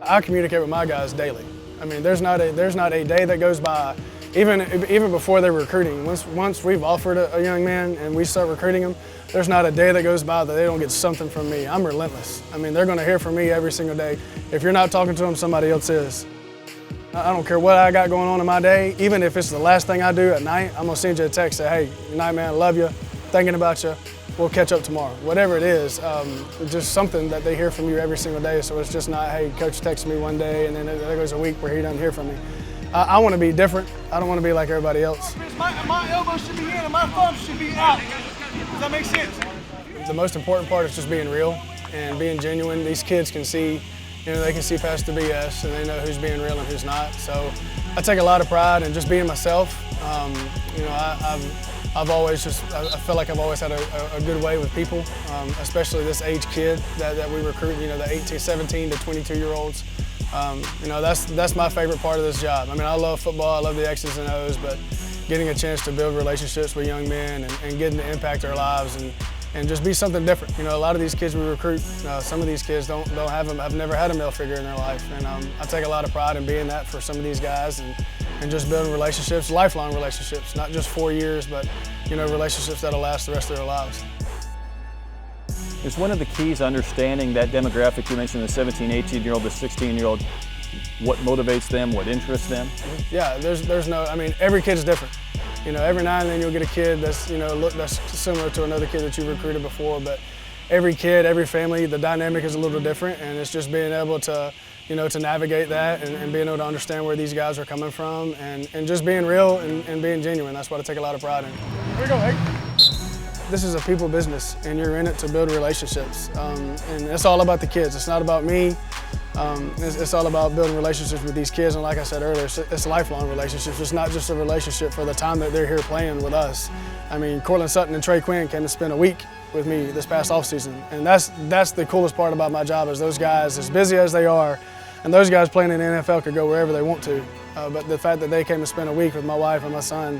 I communicate with my guys daily. I mean, there's not a day that goes by, even before they're recruiting. Once we've offered a young man and we start recruiting him, there's not a day that goes by that they don't get something from me. I'm relentless. I mean, they're going to hear from me every single day. If you're not talking to them, somebody else is. I don't care what I got going on in my day. Even if it's the last thing I do at night, I'm going to send you a text, say, hey, good night, man, love you, thinking about you. We'll catch up tomorrow. Whatever it is, just something that they hear from you every single day. So it's just not, hey, coach texted me one day and then there goes a week where he doesn't hear from me. I want to be different. I don't want to be like everybody else. My elbow should be in and my thumb should be out. Does that make sense? The most important part is just being real and being genuine. These kids can see, they can see past the BS and they know who's being real and who's not. So I take a lot of pride in just being myself. I've always I feel like I've always had a good way with people, especially this age kid that we recruit, the 17 to 22-year-olds. That's my favorite part of this job. I mean, I love football, I love the X's and O's, but getting a chance to build relationships with young men and getting to impact their lives and just be something different. A lot of these kids we recruit, some of these kids have never had a male figure in their life, and I take a lot of pride in being that for some of these guys and just building relationships, lifelong relationships, not just 4 years, but relationships that'll last the rest of their lives. Is one of the keys understanding that demographic you mentioned, the 17, 18-year-old, the 16-year-old, what motivates them, what interests them? Yeah, there's no, I mean, every kid's different. Every now and then you'll get a kid that's, that's similar to another kid that you recruited before, but every kid, every family, the dynamic is a little different, and it's just being able to, to navigate that and being able to understand where these guys are coming from and just being real and being genuine. That's what I take a lot of pride in. Here we go, Hank. This is a people business, and you're in it to build relationships. And it's all about the kids. It's not about me. It's all about building relationships with these kids. And like I said earlier, it's lifelong relationships. It's not just a relationship for the time that they're here playing with us. I mean, Cortland Sutton and Trey Quinn came to spend a week with me this past offseason. And that's the coolest part about my job is those guys, as busy as they are, and those guys playing in the NFL could go wherever they want to. But the fact that they came to spend a week with my wife and my son,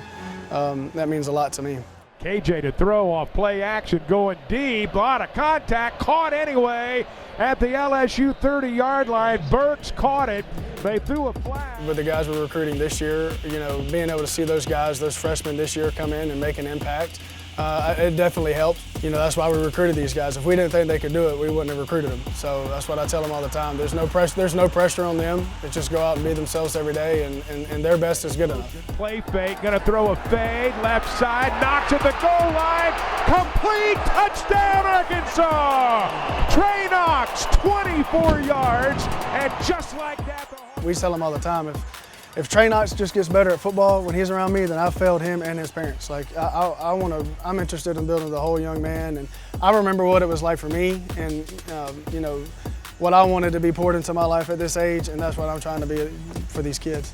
that means a lot to me. KJ to throw off play action, going deep, a lot of contact, caught anyway at the LSU 30-yard line. Burks caught it. They threw a flag. With the guys we're recruiting this year, being able to see those guys, those freshmen this year come in and make an impact, it definitely helped. That's why we recruited these guys. If we didn't think they could do it, we wouldn't have recruited them. So that's what I tell them all the time. There's no pressure on them. It's just go out and be themselves every day, and their best is good enough. Play fake, gonna throw a fade, left side, knocks at the goal line, complete, touchdown Arkansas! Trey Knox, 24 yards, and just like that. We tell them all the time, if Trey Knox just gets better at football when he's around me, then I've failed him and his parents. Like I'm interested in building the whole young man, and I remember what it was like for me, and what I wanted to be poured into my life at this age, and that's what I'm trying to be for these kids.